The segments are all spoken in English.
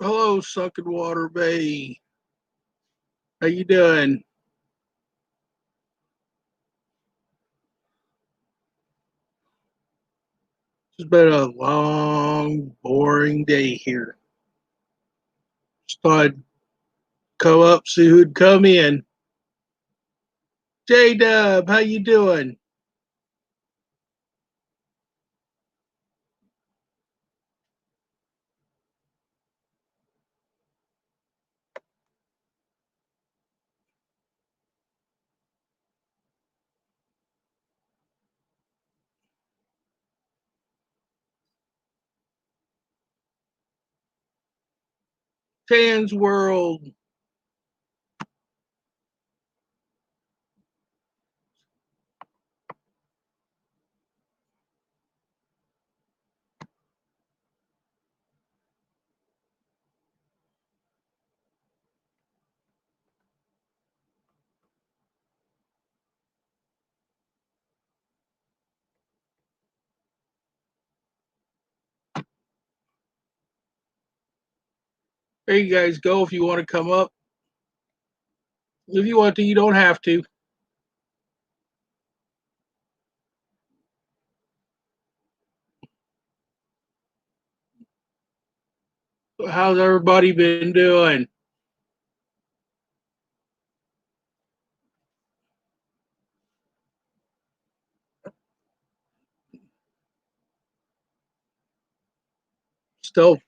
Hello, Sunken Water Bay. How you doing? It's been a long, boring day here. Just thought I'd come up, see who'd come in. J Dub, how you doing? Tan's World. There you guys go if you want to come up. If you want to, you don't have to. How's everybody been doing? Still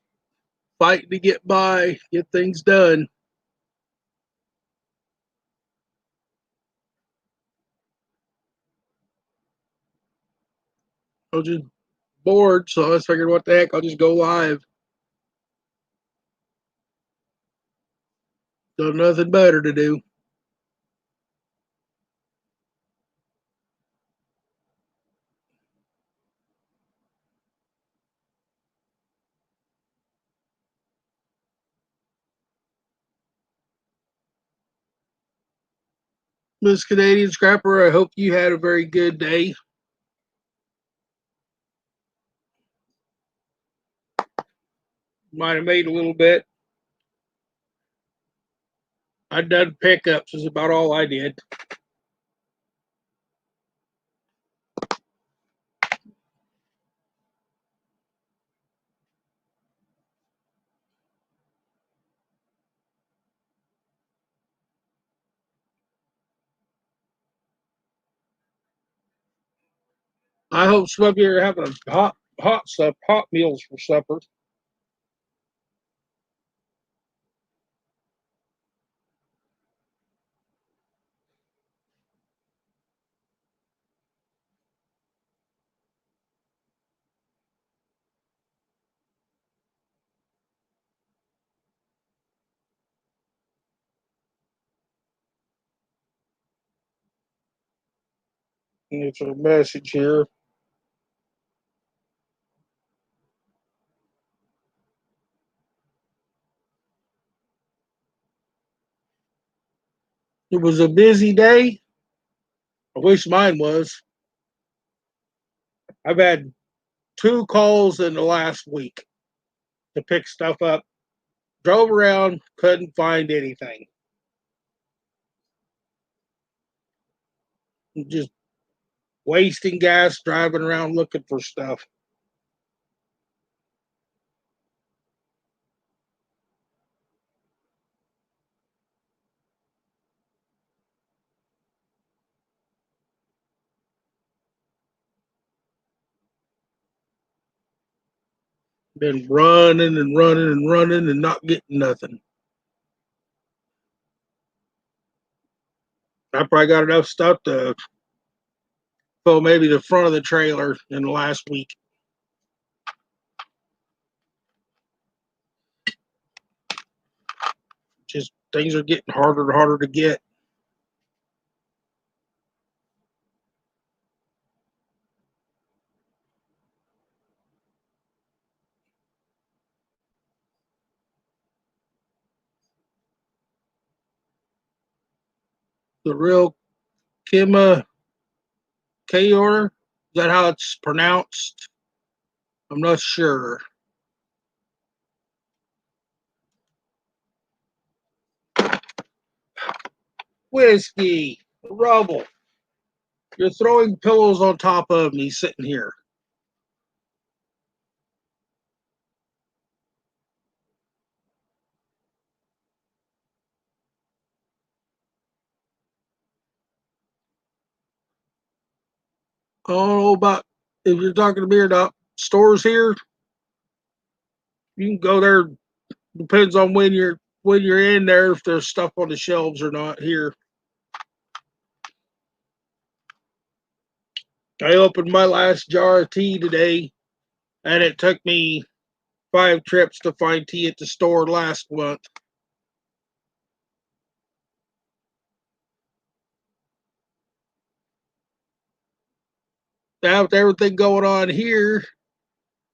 fighting to get by, get things done. I was just bored, so I figured, what the heck, I'll just go live. Got nothing better to do. Miss Canadian Scrapper, I hope you had a very good day. Might have made a little bit. I done pickups is about all I did. I hope some of you are having a hot meals for supper. It's a message here. It was a busy day. I wish mine was. I've had 2 calls in the last week to pick stuff up. Drove around, couldn't find anything. Just wasting gas driving around looking for stuff. Been running and running and running and not getting nothing. I probably got enough stuff to fill maybe the front of the trailer in the last week. Just things are getting harder and harder to get. The real Kima K order, is that how it's pronounced? I'm not sure. Whiskey, Rubble. You're throwing pillows on top of me sitting here. I don't know about if you're talking to me or not. Stores here, you can go there. Depends on when you're in there if there's stuff on the shelves or not. Here, I opened my last jar of tea today, and it took me 5 trips to find tea at the store last month. Now with everything going on here,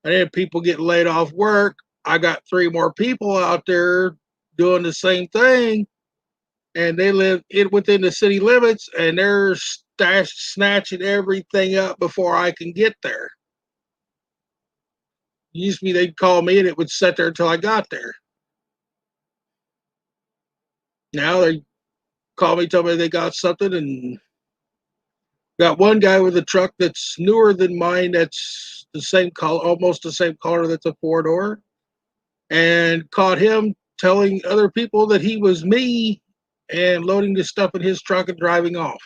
and then people getting laid off work, I got 3 more people out there doing the same thing, and they live within the city limits, and they're snatching everything up before I can get there. Used to be they'd call me and it would sit there until I got there. Now they call me, tell me they got something, and got one guy with a truck that's newer than mine. That's the same color, almost the same color. That's a 4 door, and caught him telling other people that he was me and loading the stuff in his truck and driving off.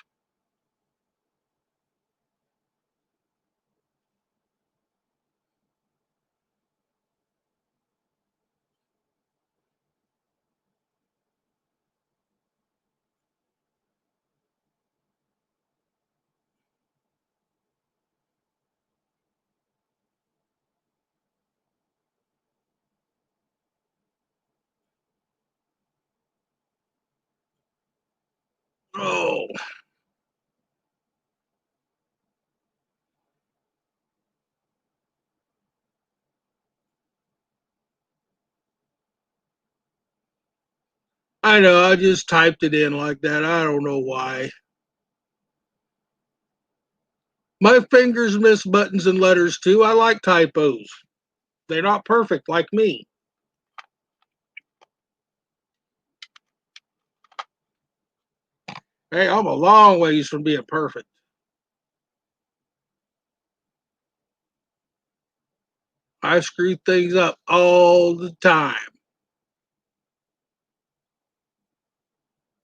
Oh, I know. I just typed it in like that. I don't know why. My fingers miss buttons and letters too. I like typos. They're not perfect like me. Hey, I'm a long ways from being perfect. I screw things up all the time.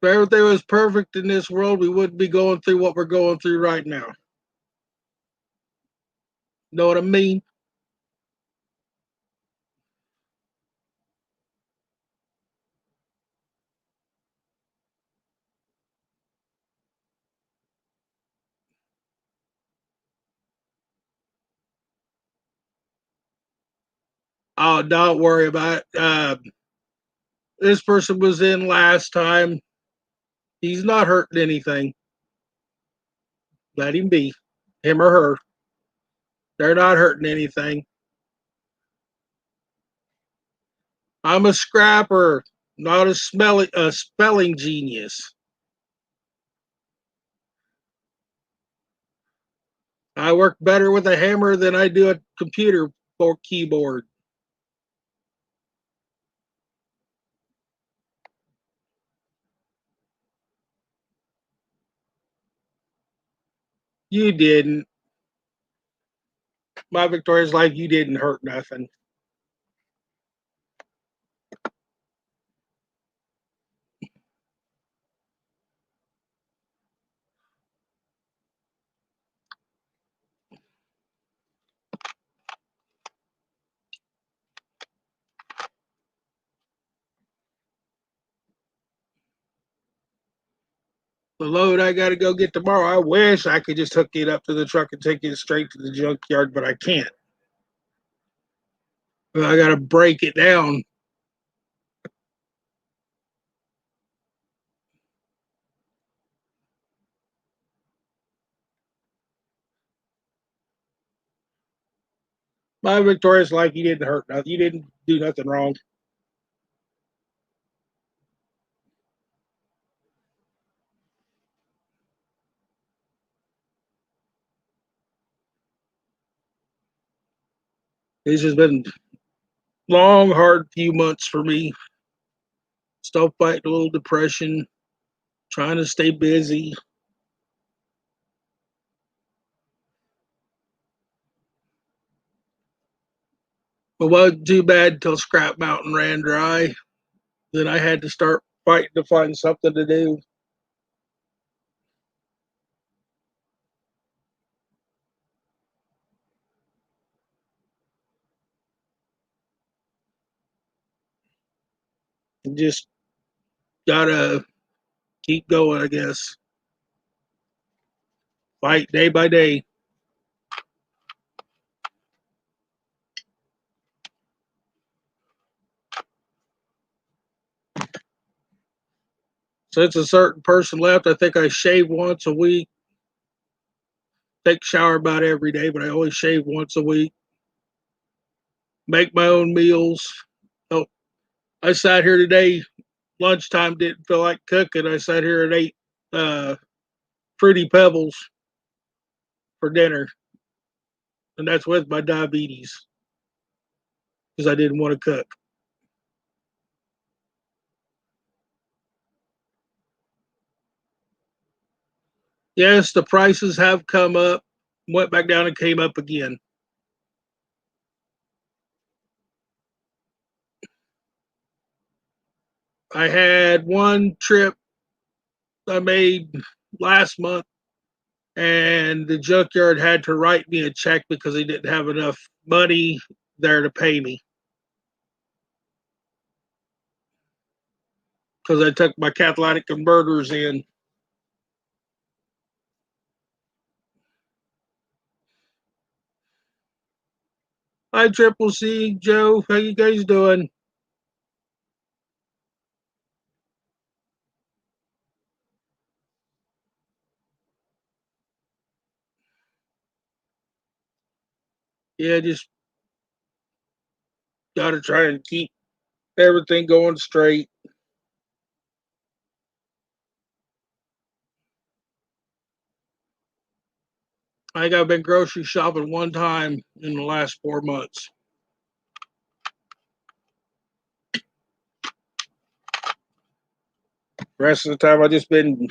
If everything was perfect in this world, we wouldn't be going through what we're going through right now. Know what I mean? Oh, don't worry about it. This person was in last time. He's not hurting anything. Let him be. Him or her. They're not hurting anything. I'm a scrapper, not a spelling genius. I work better with a hammer than I do a computer or keyboard. You didn't. My Victoria's like you didn't hurt nothing. The load I got to go get tomorrow, I wish I could just hook it up to the truck and take it straight to the junkyard, but I can't. I got to break it down. My Victoria's like you didn't hurt nothing. You didn't do nothing wrong. This has been long, hard few months for me. Still fighting a little depression. Trying to stay busy. But it wasn't too bad until Scrap Mountain ran dry. Then I had to start fighting to find something to do. Just gotta keep going, I guess. Fight day by day. Since a certain person left, I think I shave once a week. Take a shower about every day, but I always shave once a week. Make my own meals. Oh, I sat here today. Lunchtime didn't feel like cooking. I sat here and ate uh, fruity pebbles for dinner, and that's with my diabetes because I didn't want to cook. Yes, the prices have come up, went back down, and came up again. I had one trip I made last month, and the junkyard had to write me a check because they didn't have enough money there to pay me because I took my catalytic converters in. Hi, Triple C, Joe. How you guys doing? Yeah, just got to try and keep everything going straight. I think I've been grocery shopping one time in the last 4 months. The rest of the time, I just been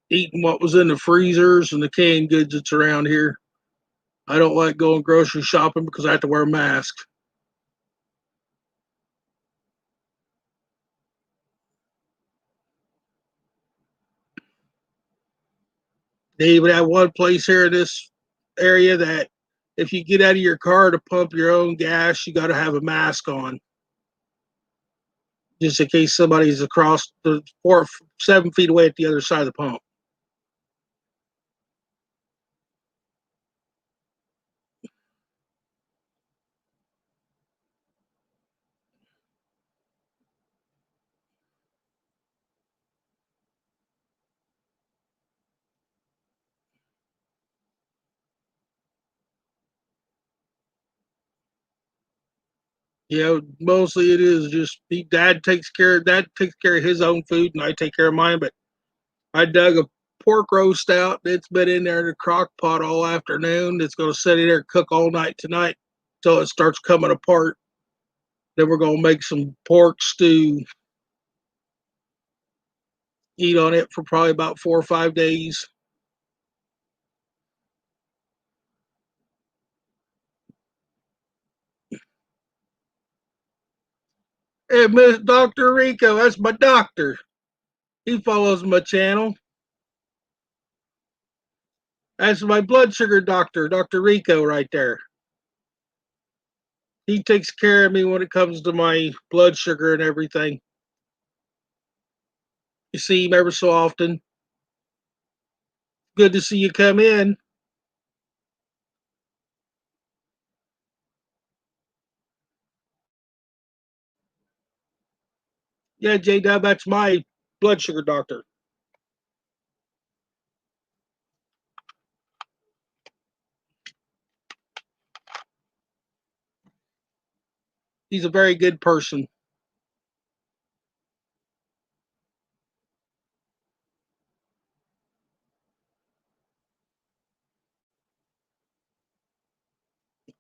eating what was in the freezers and the canned goods that's around here. I don't like going grocery shopping because I have to wear a mask. They even have one place here in this area that if you get out of your car to pump your own gas, you got to have a mask on just in case somebody's across the 7 feet away at the other side of the pump. You know, mostly it is just dad takes care of his own food and I take care of mine. But I dug a pork roast out. It's been in there in the crock pot all afternoon. It's going to sit in there and cook all night tonight until it starts coming apart. Then we're going to make some pork stew, eat on it for probably about 4 or 5 days. Hey, Miss Dr. Rico, that's my doctor. He follows my channel. That's my blood sugar doctor, Dr. Rico, right there. He takes care of me when it comes to my blood sugar and everything. You see him ever so often. Good to see you come in. Yeah, J Dub, that's my blood sugar doctor. He's a very good person.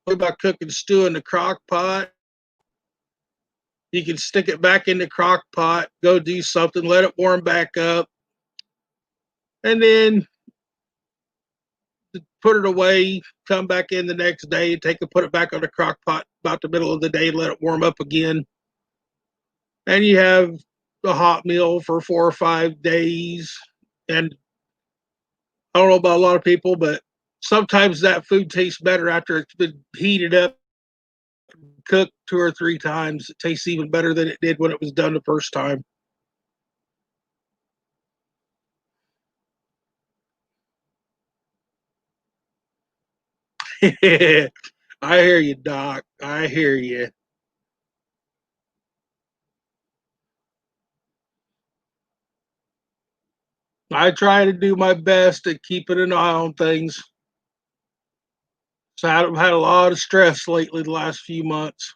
What about cooking stew in the crock pot? You can stick it back in the crock pot, go do something, let it warm back up. and then put it away, come back in the next day, put it back on the crock pot about the middle of the day, let it warm up again. And you have a hot meal for 4 or 5 days. And I don't know about a lot of people, but sometimes that food tastes better after it's been heated up, cooked 2 or 3 times. It tastes even better than it did when it was done the first time. I hear you, Doc. I hear you. I try to do my best at keeping an eye on things. So I've had a lot of stress lately the last few months.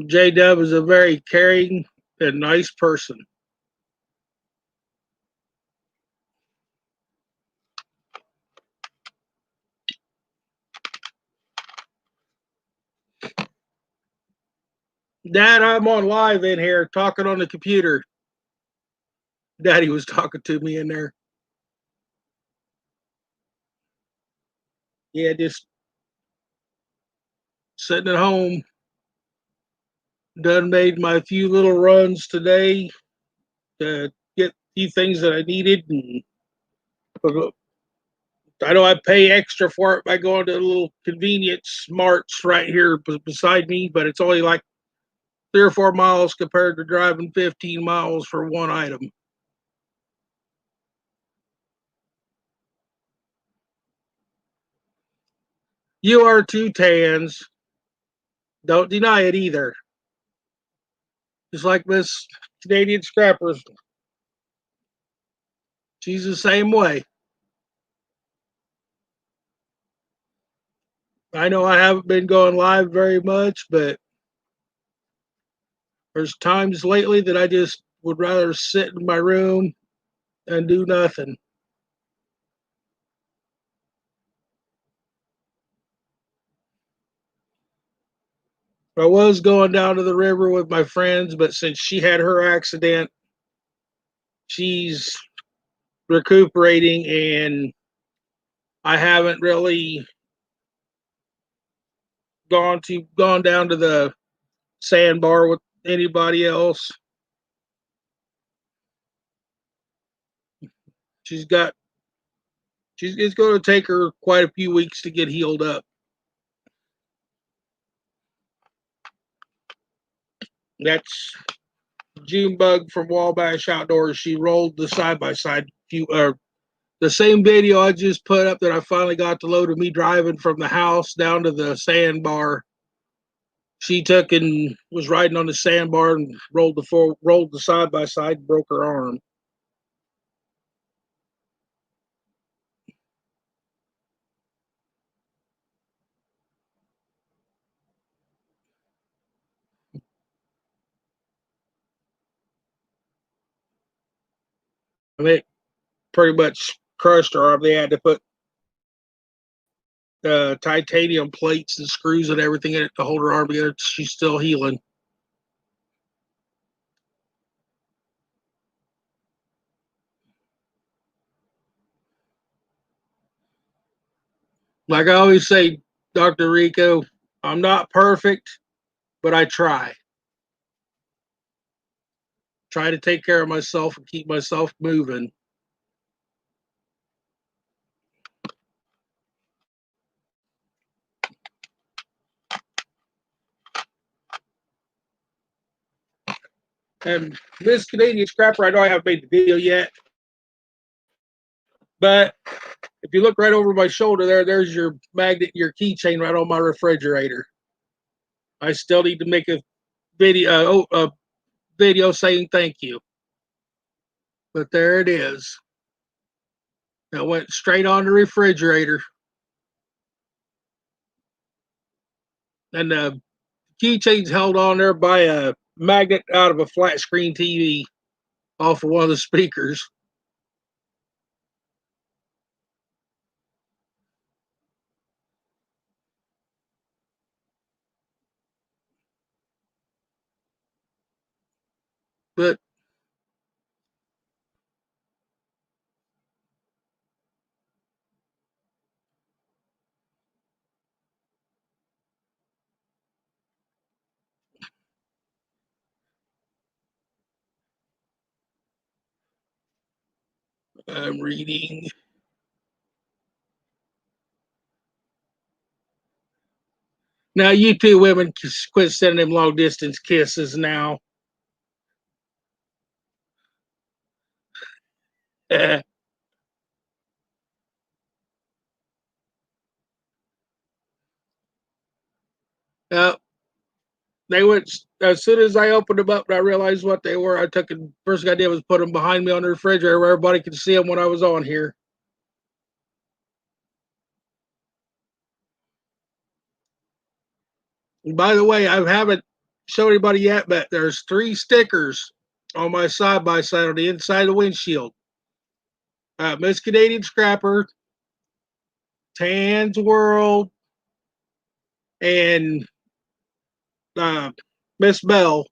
J Dub is a very caring and nice person. Dad, I'm on live in here talking on the computer. Daddy was talking to me in there. Yeah, just sitting at home. Done made my few little runs today to get a few things that I needed. And I know I pay extra for it by going to a little convenience marts right here beside me, but it's only like 3 or 4 miles compared to driving 15 miles for one item. You are two tans. Don't deny it either. Just like Miss Canadian Scrappers. She's the same way. I know I haven't been going live very much, but there's times lately that I just would rather sit in my room and do nothing. I was going down to the river with my friends, but since she had her accident, she's recuperating, and I haven't really gone down to the sandbar with anybody else. She's got it's going to take her quite a few weeks to get healed up. That's Junebug from Wabash Outdoors. She rolled the side by side few the same video I just put up that I finally got to load of me driving from the house down to the sandbar. She took and was riding on the sandbar and rolled the side by side, broke her arm. I mean, it pretty much crushed her arm. They had to put titanium plates and screws and everything in it to hold her arm together. She's still healing. Like I always say, Dr. Rico, I'm not perfect, but I try. Try to take care of myself and keep myself moving. And this Canadian Scrapper, I know I haven't made the video yet, but if you look right over my shoulder there's your magnet, your keychain right on my refrigerator. I still need to make a video saying thank you, but there it is. That went straight on the refrigerator. And the keychain's held on there by a magnet out of a flat screen TV off of one of the speakers. But I'm reading. Now, you two women quit sending them long distance kisses now. uh, they went as soon as I opened them up and I realized what they were. I took it. First thing I did was put them behind me on the refrigerator where everybody could see them when I was on here. And by the way, I haven't showed anybody yet, but there's 3 stickers on my side by side on the inside of the windshield. Miss Canadian Scrapper, Tan's World, and uh, Miss Bell.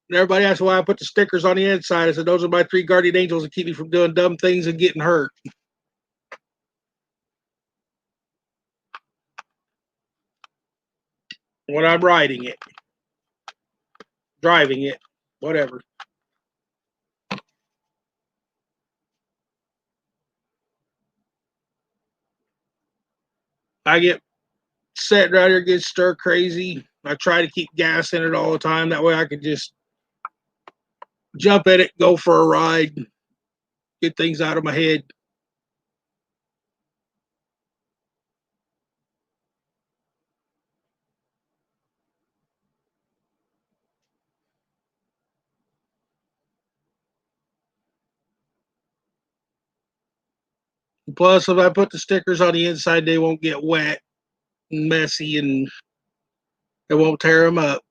And everybody asked why I put the stickers on the inside. I said those are my 3 guardian angels that keep me from doing dumb things and getting hurt when I'm riding it, driving it, whatever. I get sitting around here, get stir crazy. I try to keep gas in it all the time. That way I can just jump in it, go for a ride, get things out of my head. Plus, if I put the stickers on the inside, they won't get wet and messy and it won't tear them up.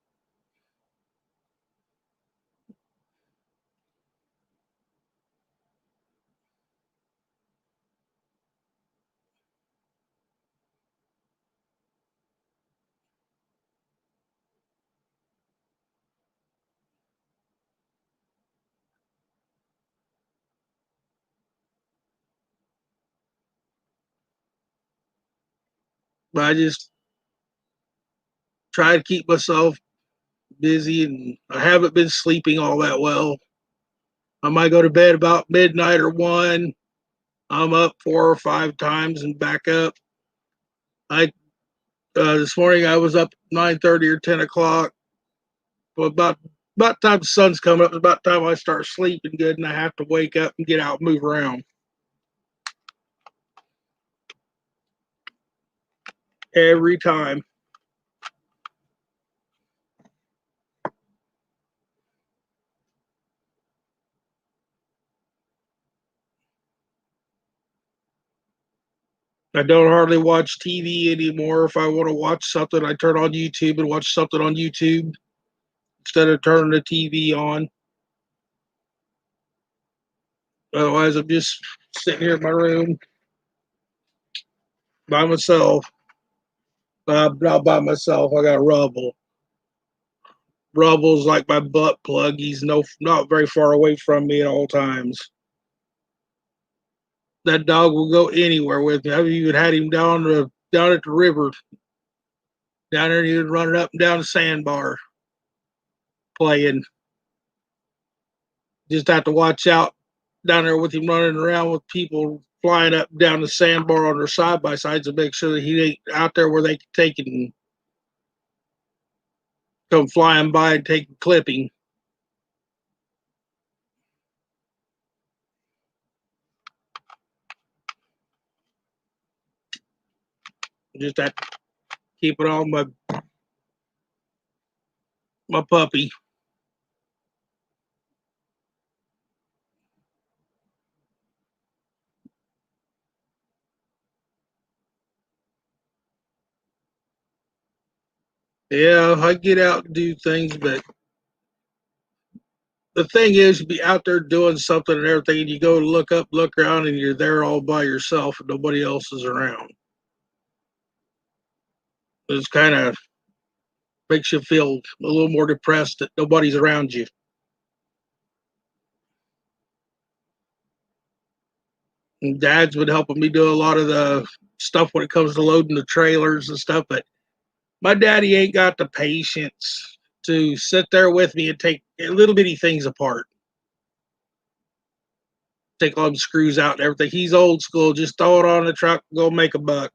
But I just try to keep myself busy and I haven't been sleeping all that well. I might go to bed about midnight or 1. I'm up 4 or 5 times and back up. I This morning I was up 9:30 or 10 o'clock. Well, about time the sun's coming up, it's about time I start sleeping good, and I have to wake up and get out and move around every time. I don't hardly watch TV anymore. If I want to watch something, I turn on YouTube and watch something on YouTube instead of turning the TV on. Otherwise, I'm just sitting here in my room by myself. I'm not by myself. I got Rubble. Rubble's like my butt plug. He's not very far away from me at all times. That dog will go anywhere with me. I've even had him down at the river, down there, and he was running up and down the sandbar playing. Just have to watch out down there with him running around with people flying up and down the sandbar on their side by sides to make sure that he ain't out there where they can take it and come flying by and take a clipping. Just have to keep it on my puppy. Yeah, I get out and do things, but the thing is, you be out there doing something and everything, and you go to look up, look around, and you're there all by yourself, and nobody else is around. It's kind of makes you feel a little more depressed that nobody's around you. And Dad's been helping me do a lot of the stuff when it comes to loading the trailers and stuff, but my daddy ain't got the patience to sit there with me and take little bitty things apart, take all the screws out and everything. He's old school, just throw it on the truck, go make a buck.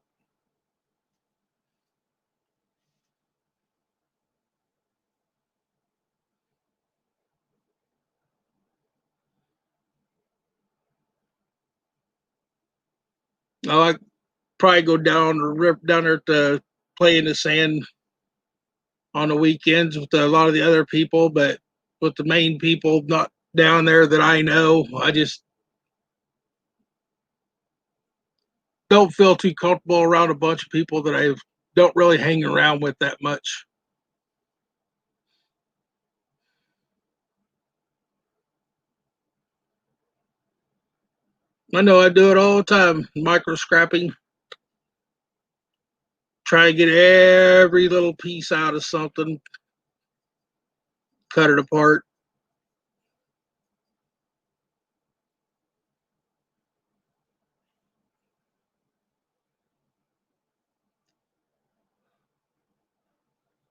I probably go down or rip down there to play in the sand on the weekends with a lot of the other people, but with the main people not down there that I know, I just don't feel too comfortable around a bunch of people that I don't really hang around with that much. I know I do it all the time, micro scrapping, try to get every little piece out of something, cut it apart.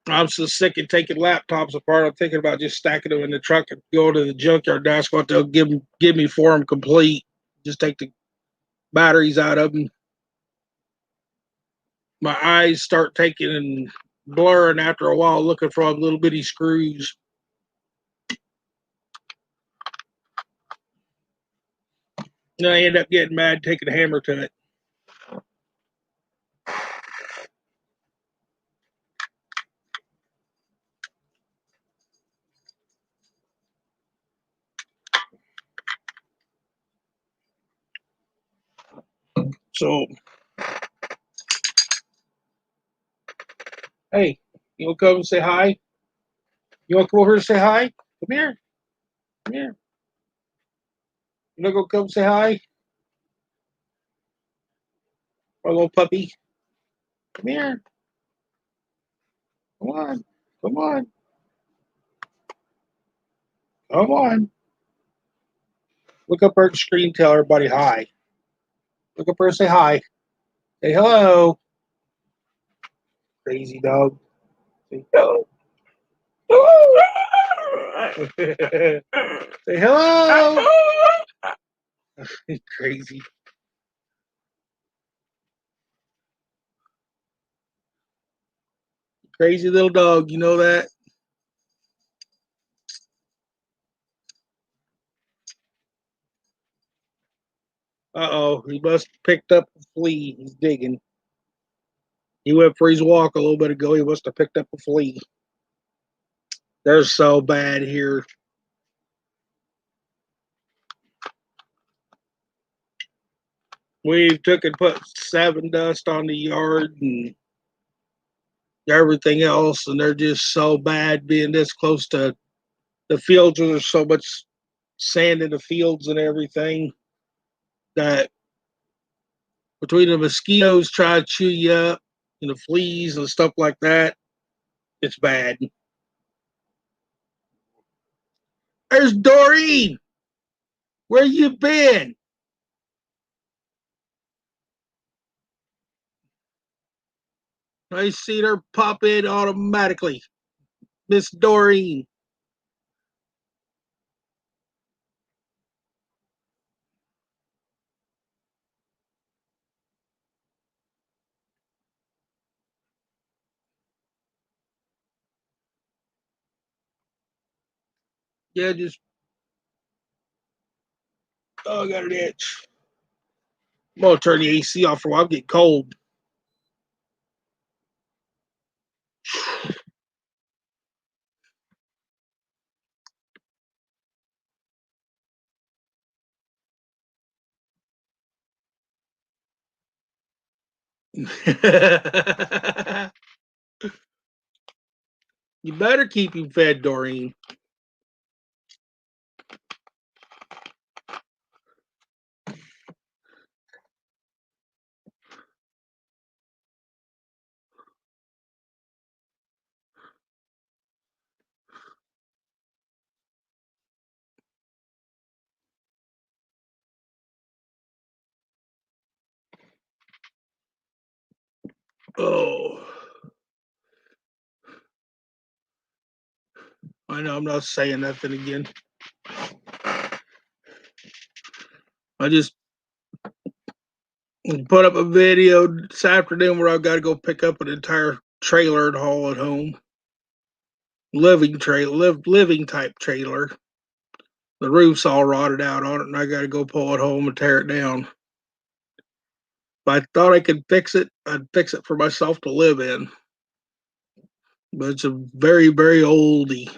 I'm so sick of taking laptops apart. I'm thinking about just stacking them in the truck and go to the junkyard. That's what they'll give me for them complete. Just take the batteries out of them. My eyes start taking and blurring after a while, looking for all little bitty screws. And I end up getting mad, taking a hammer to it. So, hey, you want to come and say hi? You want to come over here and say hi? Come here. Come here. You want to go come say hi? My little puppy. Come here. Come on. Come on. Come on. Look up her screen, tell everybody hi. Look up her and say hi. Say hello. Crazy dog. Say hello. Say hello. Crazy. Crazy little dog. You know that? Uh-oh. He must have picked up a flea. He's digging. He went for his walk a little bit ago. He must have picked up a flea. They're so bad here. We took and put seven dust on the yard and everything else, and they're just so bad being this close to the fields where there's so much sand in the fields and everything that between the mosquitoes try to chew you up and the fleas and stuff like that, it's bad. There's Doreen. Where you been? I seen her pop in automatically. Miss Doreen. Yeah, just oh, I got an itch. I'm gonna turn the AC off for a while. I'm getting cold. You better keep him fed, Doreen. Oh, I know I'm not saying nothing again. I just put up a video this afternoon where I've got to go pick up an entire trailer and haul it home. Living type trailer. The roof's all rotted out on it, and I got to go pull it home and tear it down. If I thought I could fix it, I'd fix it for myself to live in. But it's a very, very oldie.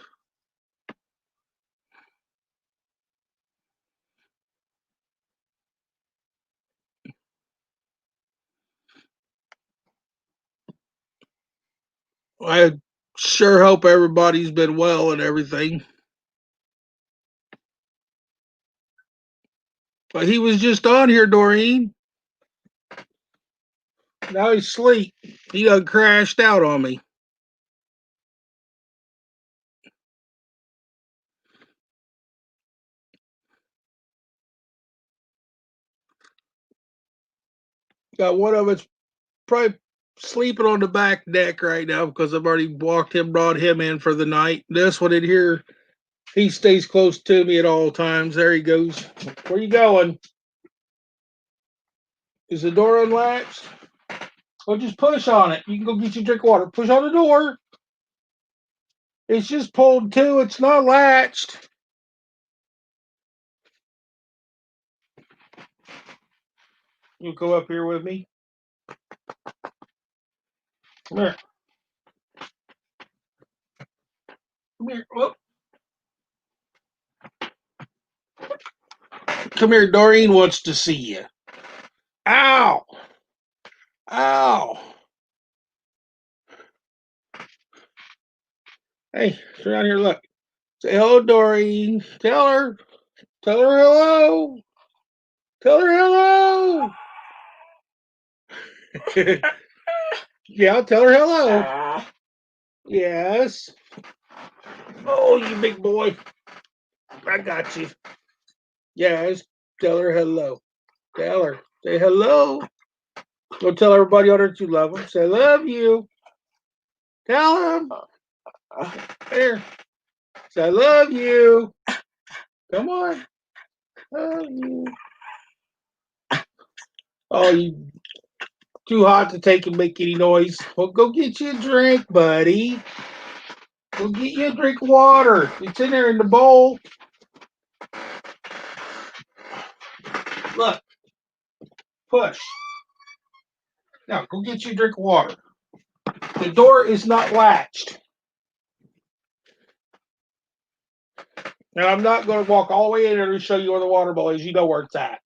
I sure hope everybody's been well and everything. But he was just on here, Doreen. Now he's asleep. He done crashed out on me. Got one of us probably sleeping on the back deck right now because I've already brought him in for the night. This one in here, he stays close to me at all times. There he goes. Where you going? Is the door unlatched? Well, just push on it. You can go get your drink of water. Push on the door. It's just pulled to. It's not latched. You go up here with me. Come here. Come here. Whoop. Come here. Doreen wants to see you. Ow. Ow. Hey, turn around here. Look. Say hello, Doreen. Tell her. Tell her hello. Tell her hello. Yeah, tell her hello. Yes. Oh, you big boy. I got you. Yes. Tell her hello. Tell her. Say hello. Go tell everybody on earth you love them. Say, I love you. Tell them. Here. Say, I love you. Come on. Love you. Oh, you too hot to take and make any noise. Well, go get you a drink, buddy. Go get you a drink of water. It's in there in the bowl. Look. Push. Now, go get you a drink of water. The door is not latched. Now, I'm not going to walk all the way in there to show you where the water bowl is. You know where it's at.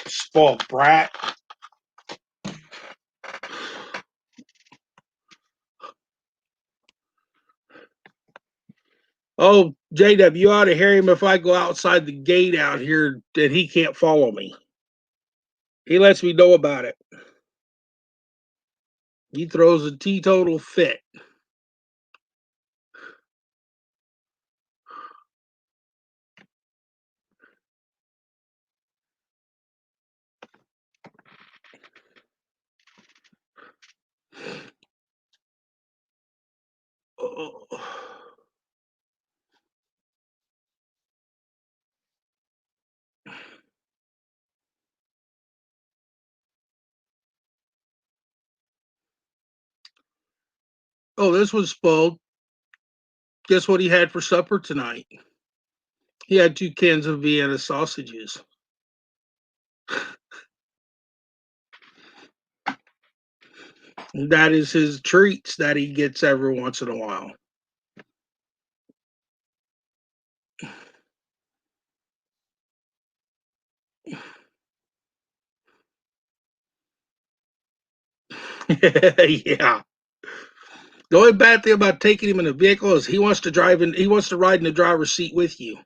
Spoiled brat. Oh, JW, you ought to hear him if I go outside the gate out here that he can't follow me. He lets me know about it. He throws a teetotal fit. Oh, oh, this was spoiled. Guess what he had for supper tonight? He had 2 cans of Vienna sausages. That is his treats that he gets every once in a while. Yeah. The only bad thing about taking him in a vehicle is he wants to drive in. He wants to ride in the driver's seat with you.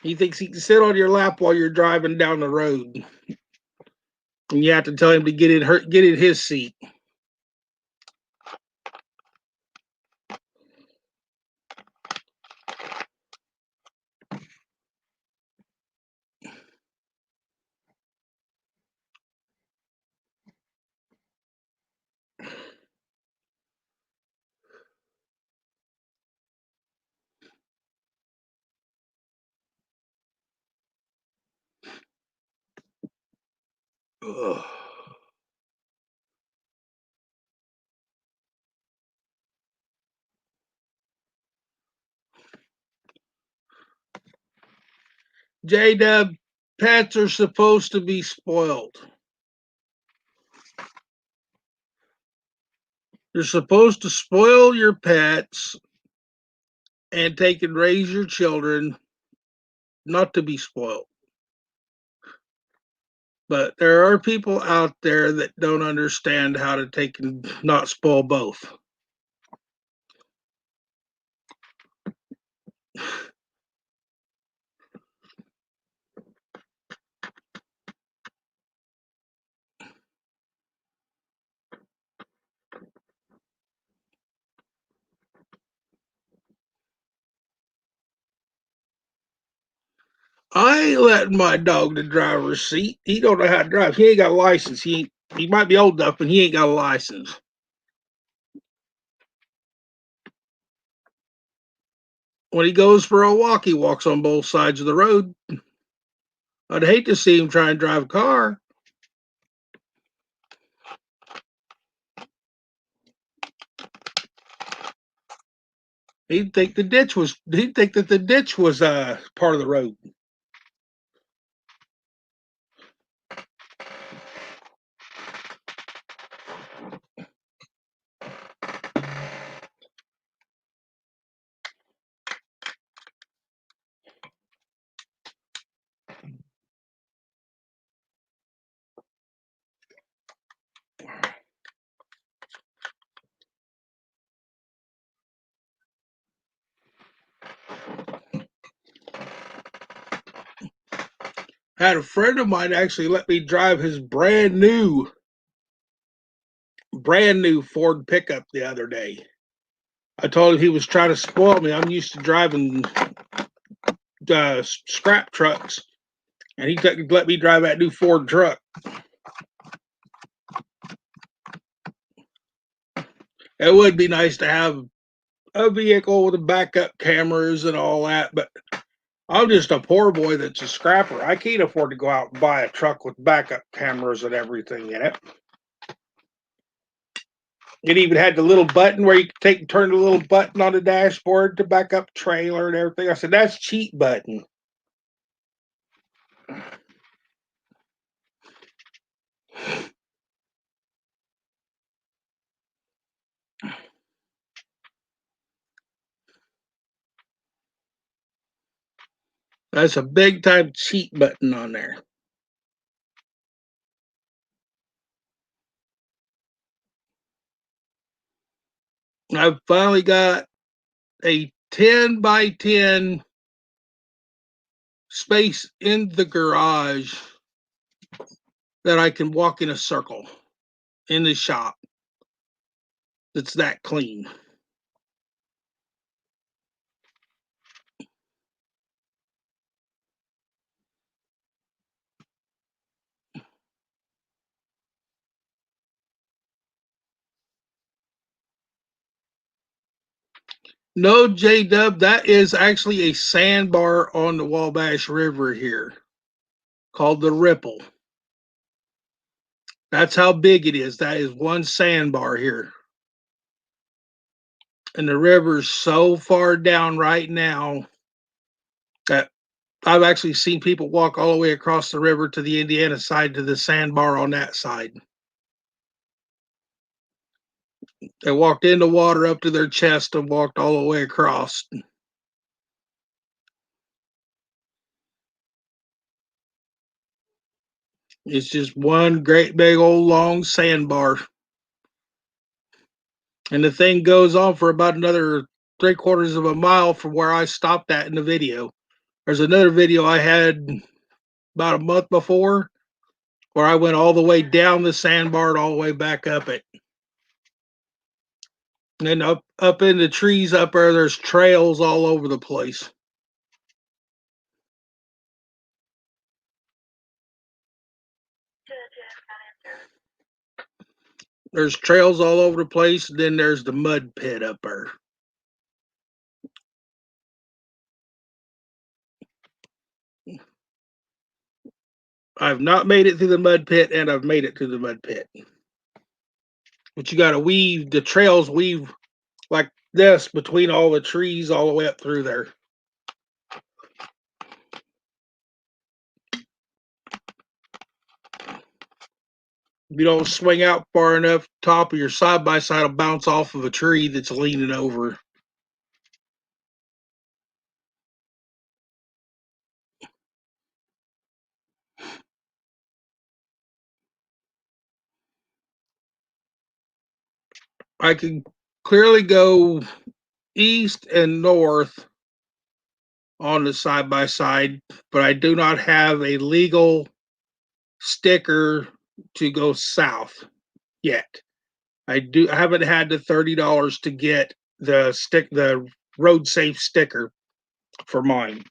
He thinks he can sit on your lap while you're driving down the road, and you have to tell him to get in his seat. Ugh. J-Dub, pets are supposed to be spoiled. You're supposed to spoil your pets and take and raise your children not to be spoiled. But there are people out there that don't understand how to take and not spoil both. I ain't letting my dog in the driver's seat. He don't know how to drive. He ain't got a license. He might be old enough, but he ain't got a license. When he goes for a walk, he walks on both sides of the road. I'd hate to see him try and drive a car. He'd think that the ditch was part of the road. I had a friend of mine actually let me drive his brand new Ford pickup the other day. I told him he was trying to spoil me. I'm used to driving scrap trucks, and he let me drive that new Ford truck. It would be nice to have a vehicle with a backup cameras and all that, but I'm just a poor boy that's a scrapper. I can't afford to go out and buy a truck with backup cameras and everything in it. It even had the little button where you could take and turn the little button on the dashboard to back up trailer and everything. I said, that's cheat button. That's a big time cheat button on there. I've finally got a 10 by 10 space in the garage that I can walk in a circle in the shop that's that clean. No, J Dub, that is actually a sandbar on the Wabash River here called the Ripple. That's how big it is. That is one sandbar here. And the river's so far down right now that I've actually seen people walk all the way across the river to the Indiana side to the sandbar on that side. They walked in the water up to their chest and walked all the way across. It's just one great big old long sandbar. And the thing goes on for about another 3/4 of a mile from where I stopped at in the video. There's another video I had about a month before where I went all the way down the sandbar and all the way back up it. And then up in the trees up there, there's trails all over the place. There's trails all over the place, and then there's the mud pit up there. I've not made it through the mud pit, and I've made it through the mud pit. But you got to weave, the trails weave like this between all the trees all the way up through there. If you don't swing out far enough, top of your side by side will bounce off of a tree that's leaning over. I can clearly go east and north on the side by side, but I do not have a legal sticker to go south yet. I haven't had the $30 to get the road safe sticker for mine.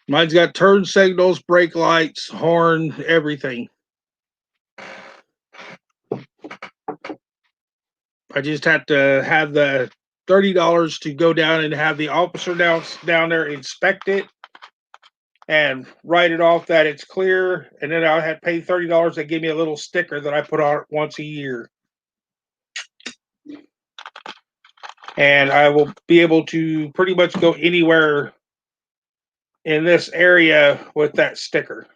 Mine's got turn signals, brake lights, horn, everything. I just have to have the $30 to go down and have the officer down there inspect it and write it off that it's clear, and then I had to pay $30. They give me a little sticker that I put on it once a year, and I will be able to pretty much go anywhere in this area with that sticker.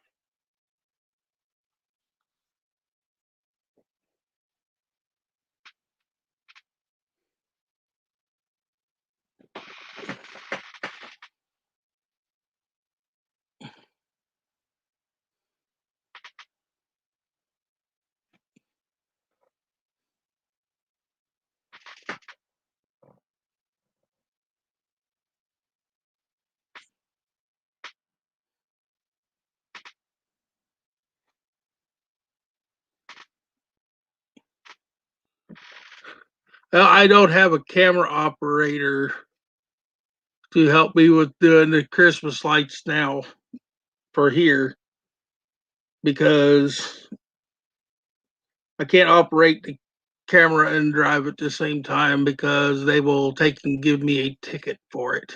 I don't have a camera operator to help me with doing the Christmas lights now for here because I can't operate the camera and drive at the same time because they will take and give me a ticket for it.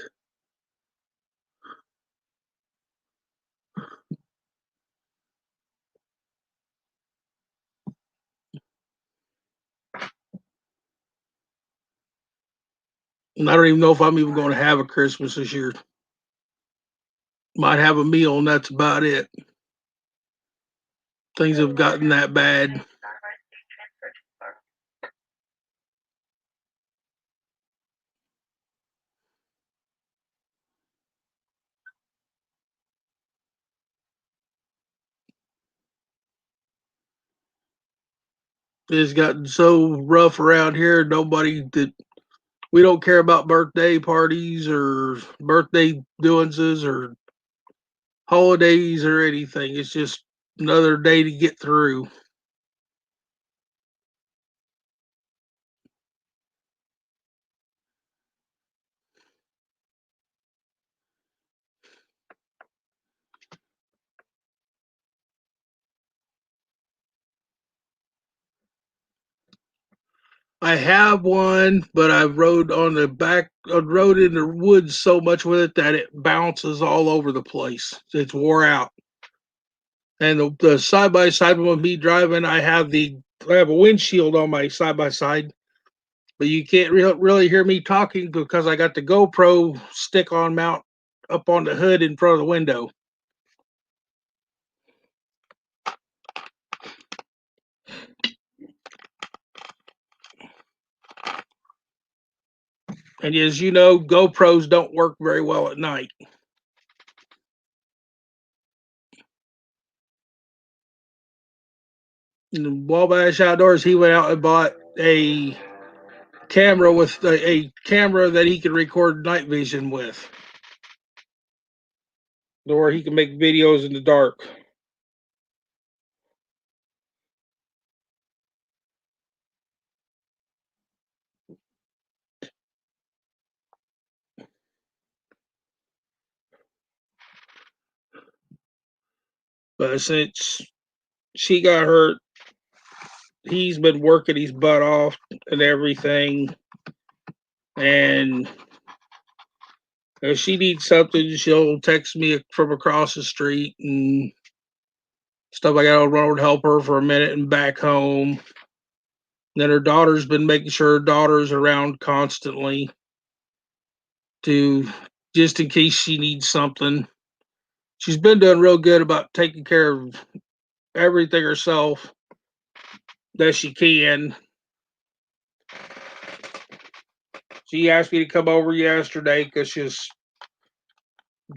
And I don't even know if I'm even going to have a Christmas this year. Might have a meal, and that's about it. Things have gotten that bad. It's gotten so rough around here. We don't care about birthday parties or birthday doings or holidays or anything. It's just another day to get through. I have one, but I rode on the back, I rode in the woods so much with it that it bounces all over the place. It's wore out. And the side by side with me driving, I have a windshield on my side by side, but you can't really hear me talking because I got the GoPro stick on mount up on the hood in front of the window. And as you know, GoPros don't work very well at night. in Wabash Outdoors, he went out and bought a camera with a camera that he can record night vision with, or he can make videos in the dark. But since she got hurt, he's been working his butt off and everything. And if she needs something, she'll text me from across the street and stuff like that. I'll run over to help her for a minute and back home. Then her daughter's been making sure her daughter's around constantly to just in case she needs something. She's been doing real good about taking care of everything herself that she can. She asked me to come over yesterday because she's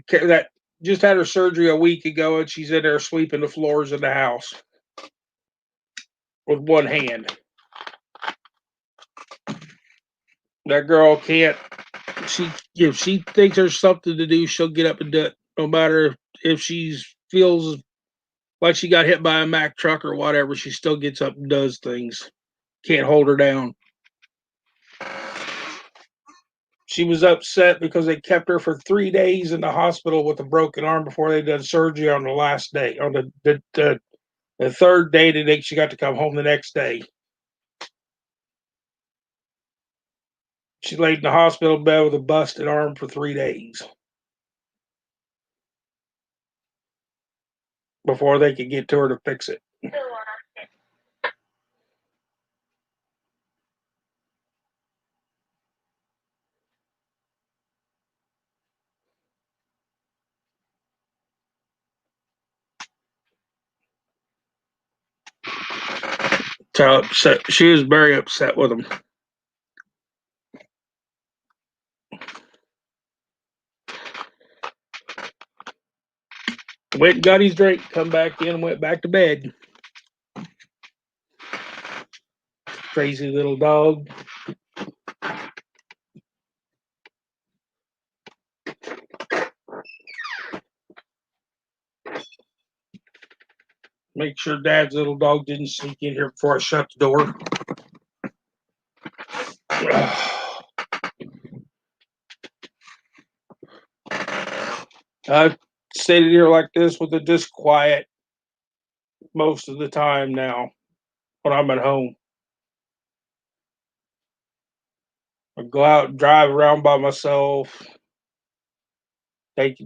that just had her surgery a week ago, and she's in there sweeping the floors in the house with one hand. That girl can't. She if she thinks there's something to do, she'll get up and do it, no matter if she feels like she got hit by a Mack truck or whatever. She still gets up and does things. Can't hold her down. She was upset because they kept her for 3 days in the hospital with a broken arm before they did surgery on the last day. On the third day, she got to come home the next day. She laid in the hospital bed with a busted arm for 3 days before they could get to her to fix it. So upset. She was very upset with him. Went and got his drink, come back in, and went back to bed. Crazy little dog. Make sure Dad's little dog didn't sneak in here before I shut the door. I've stayed here like this with it just quiet most of the time now when I'm at home. I go out and drive around by myself.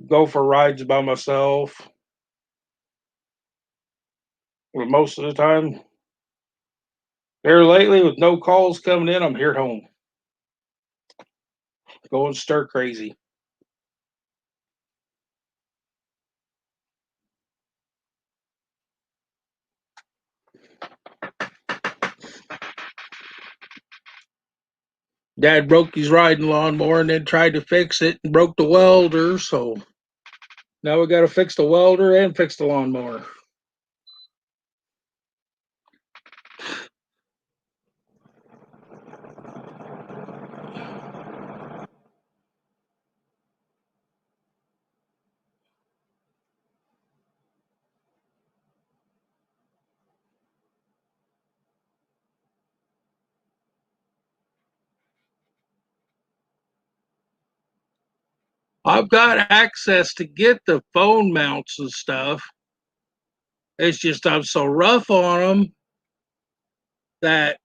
Go for rides by myself. But most of the time, here lately with no calls coming in, I'm here at home. Going stir crazy. Dad broke his riding lawnmower and then tried to fix it and broke the welder, so now we got to fix the welder and fix the lawnmower. I've got access to get the phone mounts and stuff. It's just I'm so rough on them that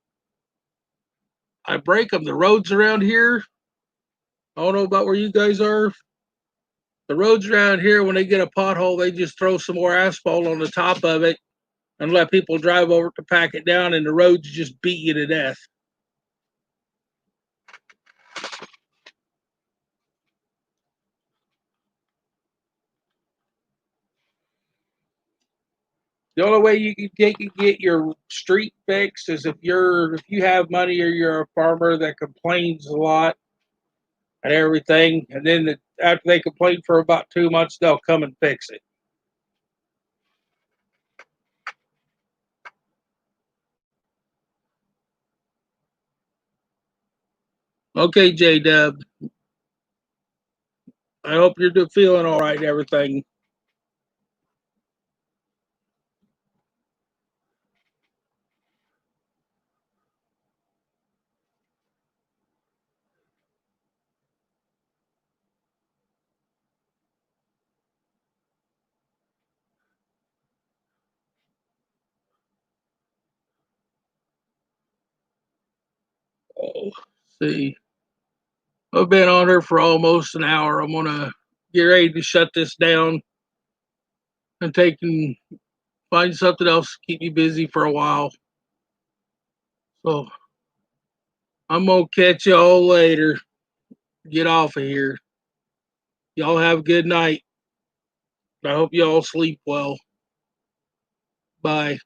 I break them. The roads around here, I don't know about where you guys are. The roads around here, when they get a pothole, they just throw some more asphalt on the top of it and let people drive over to pack it down, and the roads just beat you to death. The only way you can get your street fixed is if you have money or you're a farmer that complains a lot and everything, and then after they complain for about 2 months, they'll come and fix it. Okay, J Dub. I hope you're feeling all right and everything. Oh, see. I've been on her for almost an hour. I'm gonna get ready to shut this down and take and find something else to keep me busy for a while. So I'm gonna catch y'all later. Get off of here. Y'all have a good night. I hope y'all sleep well. Bye.